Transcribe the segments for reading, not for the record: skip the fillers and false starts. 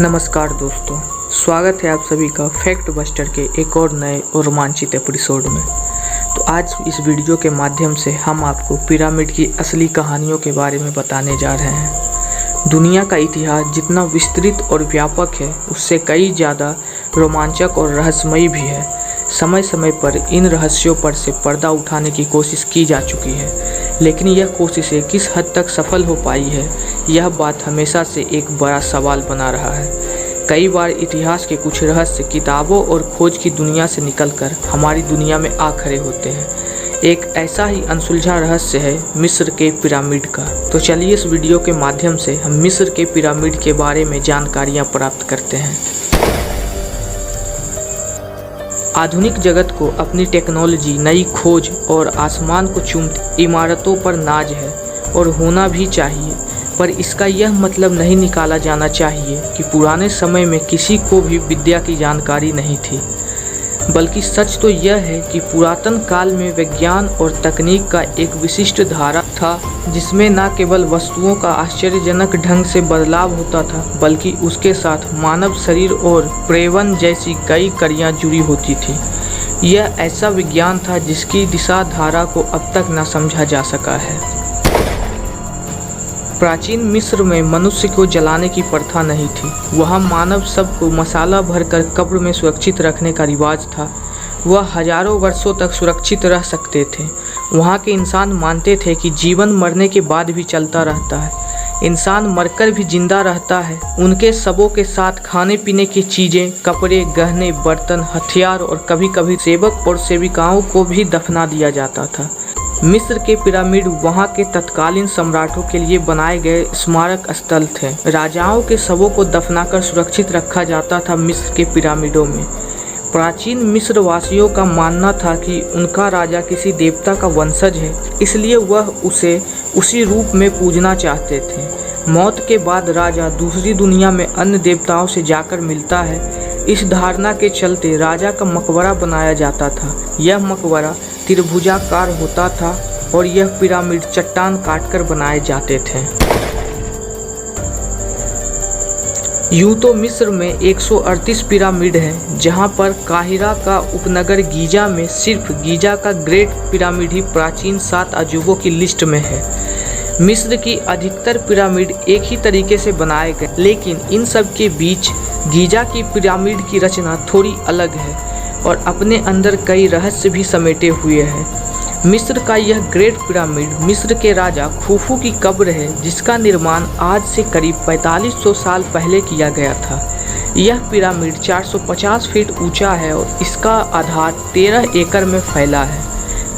नमस्कार दोस्तों, स्वागत है आप सभी का फैक्ट बस्टर के एक और नए और रोमांचित एपिसोड में। तो आज इस वीडियो के माध्यम से हम आपको पिरामिड की असली कहानियों के बारे में बताने जा रहे हैं। दुनिया का इतिहास जितना विस्तृत और व्यापक है, उससे कई ज़्यादा रोमांचक और रहस्यमयी भी है। समय समय पर इन रहस्यों पर से पर्दा उठाने की कोशिश की जा चुकी है, लेकिन यह कोशिशें किस हद तक सफल हो पाई है, यह बात हमेशा से एक बड़ा सवाल बना रहा है। कई बार इतिहास के कुछ रहस्य किताबों और खोज की दुनिया से निकलकर हमारी दुनिया में आ खड़े होते हैं। एक ऐसा ही अनसुलझा रहस्य है मिस्र के पिरामिड का। तो चलिए इस वीडियो के माध्यम से हम मिस्र के पिरामिड के बारे में जानकारियाँ प्राप्त करते हैं। आधुनिक जगत को अपनी टेक्नोलॉजी, नई खोज और आसमान को चूमती इमारतों पर नाज है और होना भी चाहिए, पर इसका यह मतलब नहीं निकाला जाना चाहिए कि पुराने समय में किसी को भी विद्या की जानकारी नहीं थी। बल्कि सच तो यह है कि पुरातन काल में विज्ञान और तकनीक का एक विशिष्ट धारा था, जिसमें न केवल वस्तुओं का आश्चर्यजनक ढंग से बदलाव होता था, बल्कि उसके साथ मानव शरीर और प्रेवन जैसी कई क्रियाएं जुड़ी होती थी। यह ऐसा विज्ञान था जिसकी दिशा धारा को अब तक न समझा जा सका है। प्राचीन मिस्र में मनुष्य को जलाने की प्रथा नहीं थी। वहाँ मानव सबको मसाला भरकर कब्र में सुरक्षित रखने का रिवाज था। वह हजारों वर्षों तक सुरक्षित रह सकते थे। वहाँ के इंसान मानते थे कि जीवन मरने के बाद भी चलता रहता है, इंसान मरकर भी जिंदा रहता है। उनके शवों के साथ खाने पीने की चीज़ें, कपड़े, गहने, बर्तन, हथियार और कभी कभी सेवक और सेविकाओं को भी दफना दिया जाता था। मिस्र के पिरामिड वहाँ के तत्कालीन सम्राटों के लिए बनाए गए स्मारक स्थल थे। राजाओं के शवों को दफनाकर सुरक्षित रखा जाता था मिस्र के पिरामिडों में। प्राचीन मिस्र वासियों का मानना था कि उनका राजा किसी देवता का वंशज है, इसलिए वह उसे उसी रूप में पूजना चाहते थे। मौत के बाद राजा दूसरी दुनिया में अन्य देवताओं से जाकर मिलता है। इस धारणा के चलते राजा का मकबरा बनाया जाता था। यह मकबरा त्रिभुजाकार होता था और यह पिरामिड चट्टान काटकर बनाए जाते थे। यूं तो मिस्र में 138 पिरामिड हैं, जहां पर काहिरा का उपनगर गीजा में सिर्फ गीजा का ग्रेट पिरामिड ही प्राचीन 7 अजूबों की लिस्ट में है। मिस्र की अधिकतर पिरामिड एक ही तरीके से बनाए गए, लेकिन इन सब के बीच गीजा की पिरामिड की रचना थोड़ी अलग है और अपने अंदर कई रहस्य भी समेटे हुए हैं। मिस्र का यह ग्रेट पिरामिड मिस्र के राजा खुफू की कब्र है, जिसका निर्माण आज से करीब 4500 साल पहले किया गया था। यह पिरामिड 450 फीट ऊंचा है और इसका आधार 13 एकड़ में फैला है।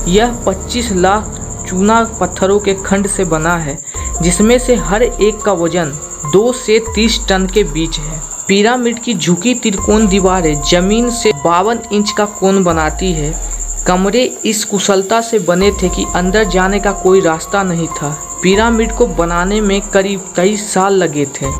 यह 25 लाख चूना पत्थरों के खंड से बना है, जिसमें से हर एक का वजन 2 से 30 टन के बीच है। पिरामिड की झुकी त्रिकोण दीवारें जमीन से 52 इंच का कोण बनाती है। कमरे इस कुशलता से बने थे कि अंदर जाने का कोई रास्ता नहीं था। पिरामिड को बनाने में करीब 23 साल लगे थे।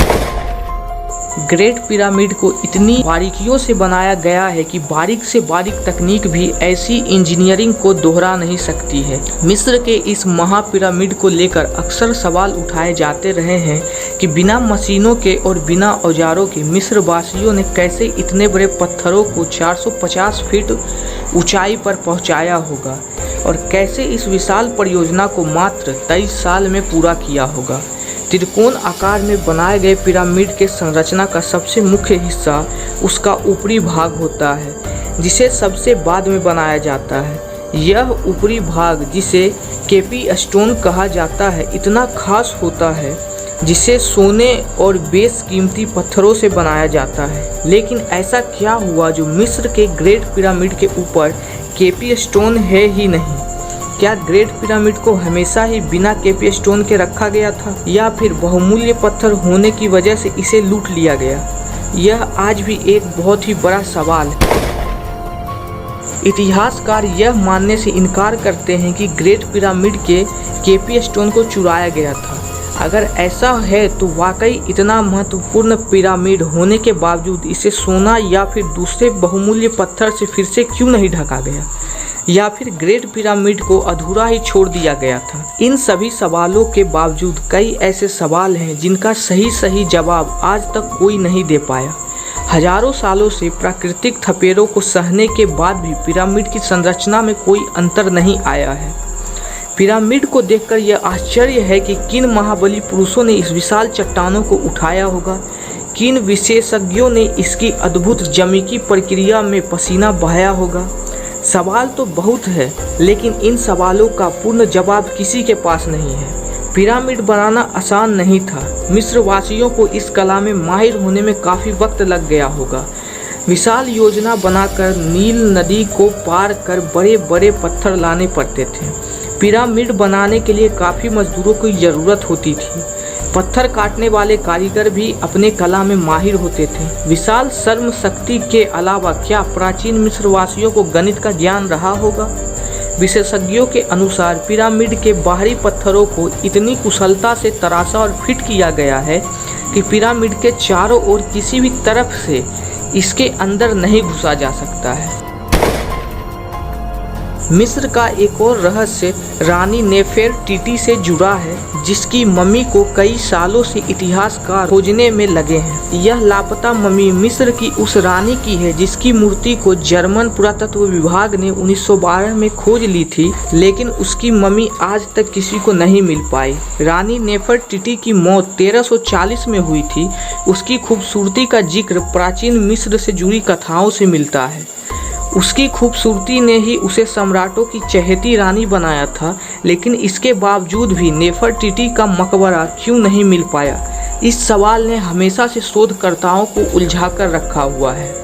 ग्रेट पिरामिड को इतनी बारीकियों से बनाया गया है कि बारीक से बारीक तकनीक भी ऐसी इंजीनियरिंग को दोहरा नहीं सकती है। मिस्र के इस महापिरामिड को लेकर अक्सर सवाल उठाए जाते रहे हैं कि बिना मशीनों के और बिना औजारों के मिस्र वासियों ने कैसे इतने बड़े पत्थरों को 450 फीट ऊंचाई पर पहुंचाया होगा और कैसे इस विशाल परियोजना को मात्र 23 साल में पूरा किया होगा। त्रिकोण आकार में बनाए गए पिरामिड के संरचना का सबसे मुख्य हिस्सा उसका ऊपरी भाग होता है, जिसे सबसे बाद में बनाया जाता है। यह ऊपरी भाग, जिसे केपी स्टोन कहा जाता है, इतना खास होता है जिसे सोने और बेशकीमती पत्थरों से बनाया जाता है। लेकिन ऐसा क्या हुआ जो मिस्र के ग्रेट पिरामिड के ऊपर केपी स्टोन है ही नहीं? क्या ग्रेट पिरामिड को हमेशा ही बिना केपी स्टोन के रखा गया था, या फिर बहुमूल्य पत्थर होने की वजह से इसे लूट लिया गया? यह आज भी एक बहुत ही बड़ा सवाल है। इतिहासकार यह मानने से इनकार करते हैं कि ग्रेट पिरामिड के केपी स्टोन को चुराया गया था। अगर ऐसा है तो वाकई इतना महत्वपूर्ण पिरामिड होने के बावजूद इसे सोना या फिर दूसरे बहुमूल्य पत्थर से फिर से क्यों नहीं ढका गया? या फिर ग्रेट पिरामिड को अधूरा ही छोड़ दिया गया था। इन सभी सवालों के बावजूद कई ऐसे सवाल हैं जिनका सही जवाब आज तक कोई नहीं दे पाया। हजारों सालों से प्राकृतिक थपेड़ों को सहने के बाद भी पिरामिड की संरचना में कोई अंतर नहीं आया है। पिरामिड को देखकर यह आश्चर्य है कि किन महाबली पुरुषों ने इस विशाल चट्टानों को उठाया होगा, किन विशेषज्ञों ने इसकी अद्भुत ज्यामितीय प्रक्रिया में पसीना बहाया होगा। सवाल तो बहुत है, लेकिन इन सवालों का पूर्ण जवाब किसी के पास नहीं है। पिरामिड बनाना आसान नहीं था। मिस्र वासियों को इस कला में माहिर होने में काफ़ी वक्त लग गया होगा। विशाल योजना बनाकर नील नदी को पार कर बड़े बड़े पत्थर लाने पड़ते थे। पिरामिड बनाने के लिए काफ़ी मजदूरों की ज़रूरत होती थी। पत्थर काटने वाले कारीगर भी अपने कला में माहिर होते थे। विशाल श्रम शक्ति के अलावा क्या प्राचीन मिस्रवासियों को गणित का ज्ञान रहा होगा? विशेषज्ञों के अनुसार पिरामिड के बाहरी पत्थरों को इतनी कुशलता से तराशा और फिट किया गया है कि पिरामिड के चारों ओर किसी भी तरफ से इसके अंदर नहीं घुसा जा सकता है। मिस्र का एक और रहस्य रानी नेफरटीटी से जुड़ा है, जिसकी मम्मी को कई सालों से इतिहासकार खोजने में लगे हैं। यह लापता मम्मी मिस्र की उस रानी की है जिसकी मूर्ति को जर्मन पुरातत्व विभाग ने 1912 में खोज ली थी, लेकिन उसकी मम्मी आज तक किसी को नहीं मिल पाई। रानी नेफरटीटी की मौत 1340 में हुई थी। उसकी खूबसूरती का जिक्र प्राचीन मिस्र से जुड़ी कथाओं से मिलता है। उसकी खूबसूरती ने ही उसे सम्राटों की चहेती रानी बनाया था, लेकिन इसके बावजूद भी नेफरटीटी का मकबरा क्यों नहीं मिल पाया? इस सवाल ने हमेशा से शोधकर्ताओं को उलझाकर रखा हुआ है।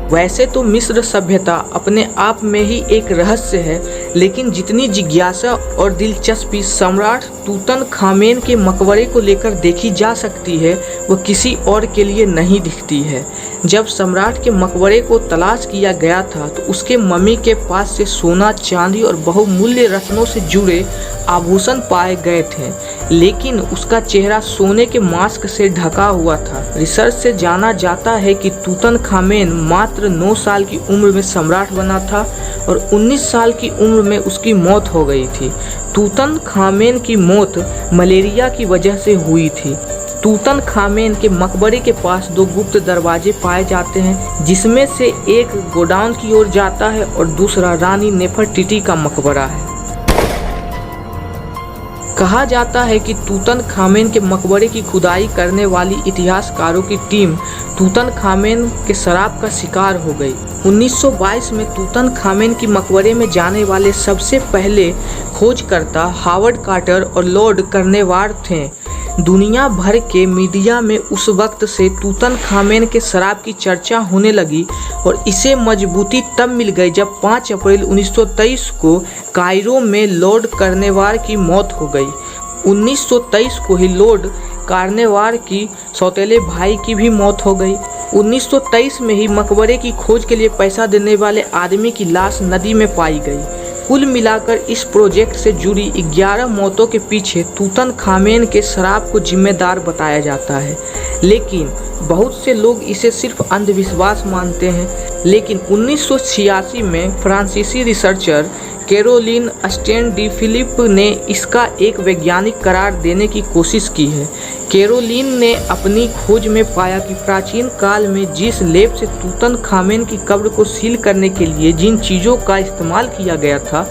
वैसे तो मिस्र सभ्यता अपने आप में ही एक रहस्य है, लेकिन जितनी जिज्ञासा और दिलचस्पी सम्राट तूतनखामेन के मकबरे को लेकर देखी जा सकती है, वह किसी और के लिए नहीं दिखती है। जब सम्राट के मकबरे को तलाश किया गया था तो उसके मम्मी के पास से सोना, चांदी और बहुमूल्य रत्नों से जुड़े आभूषण पाए गए थे, लेकिन उसका चेहरा सोने के मास्क से ढका हुआ था। रिसर्च से जाना जाता है कि तूतनखामेन मात्र 9 साल की उम्र में सम्राट बना था और 19 साल की उम्र में उसकी मौत हो गई थी। तूतनखामेन की मौत मलेरिया की वजह से हुई थी। तूतनखामेन के मकबरे के पास 2 गुप्त दरवाजे पाए जाते हैं, जिसमें से एक गोडाउन की ओर जाता है और दूसरा रानी नेफरटीटी का मकबरा है। कहा जाता है कि तूतनखामेन के मकबरे की खुदाई करने वाली इतिहासकारों की टीम तूतनखामेन के शराब का शिकार हो गई। 1922 में तूतनखामेन की मकबरे में जाने वाले सबसे पहले खोजकर्ता हावर्ड कार्टर और लॉर्ड कर्नेवार थे। दुनिया भर के मीडिया में उस वक्त से तूतनखामेन के शराब की चर्चा होने लगी और इसे मजबूती तब मिल गई जब 5 अप्रैल 1923 को कायरो में लॉर्ड कर्नेवार की मौत हो गई। 1923 को ही लॉर्ड कार्नेवार की सौतेले भाई की भी मौत हो गई। 1923 में ही मकबरे की खोज के लिए पैसा देने वाले आदमी की लाश नदी में पाई गई। कुल मिलाकर इस प्रोजेक्ट से जुड़ी 11 मौतों के पीछे तूतनखामेन के शराब को जिम्मेदार बताया जाता है, लेकिन बहुत से लोग इसे सिर्फ अंधविश्वास मानते हैं। लेकिन 1986 में फ्रांसीसी researcher Caroline Stein de Philippe ने इसका एक वैज्ञानिक करार देने की कोशिश की है। कैरोलिन ने अपनी खोज में पाया कि प्राचीन काल में जिस लेप से तूतनखामेन की कब्र को सील करने के लिए जिन चीज़ों का इस्तेमाल किया गया था,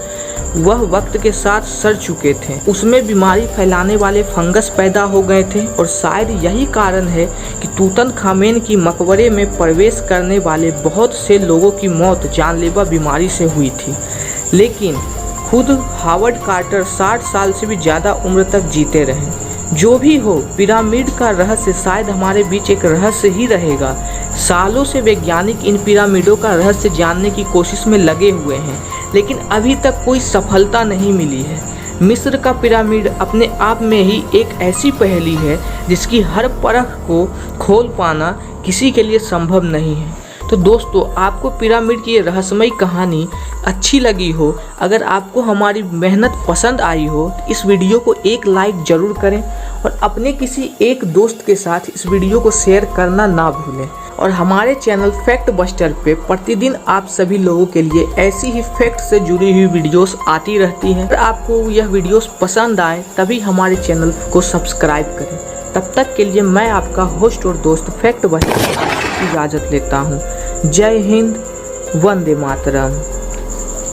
वह वक्त के साथ सड़ चुके थे। उसमें बीमारी फैलाने वाले फंगस पैदा हो गए थे और शायद यही कारण है कि तूतनखामेन की मकबरे में प्रवेश करने वाले बहुत से लोगों की मौत जानलेवा बीमारी से हुई थी। लेकिन खुद हावर्ड कार्टर 60 साल से भी ज़्यादा उम्र तक जीते रहे। जो भी हो, पिरामिड का रहस्य शायद हमारे बीच एक रहस्य ही रहेगा। सालों से वैज्ञानिक इन पिरामिडों का रहस्य जानने की कोशिश में लगे हुए हैं, लेकिन अभी तक कोई सफलता नहीं मिली है। मिस्र का पिरामिड अपने आप में ही एक ऐसी पहेली है जिसकी हर परख को खोल पाना किसी के लिए संभव नहीं है। तो दोस्तों, आपको पिरामिड की ये रहस्यमयी कहानी अच्छी लगी हो, अगर आपको हमारी मेहनत पसंद आई हो तो इस वीडियो को एक लाइक ज़रूर करें और अपने किसी एक दोस्त के साथ इस वीडियो को शेयर करना ना भूलें। और हमारे चैनल फैक्ट बस्टर पे प्रतिदिन आप सभी लोगों के लिए ऐसी ही फैक्ट से जुड़ी हुई वीडियोस आती रहती हैं। अगर आपको यह वीडियोस पसंद आए तभी हमारे चैनल को सब्सक्राइब करें। तब तक के लिए मैं आपका होस्ट और दोस्त फैक्ट बस्टर इजाज़त लेता हूँ। जय हिंद, वंदे मातरम।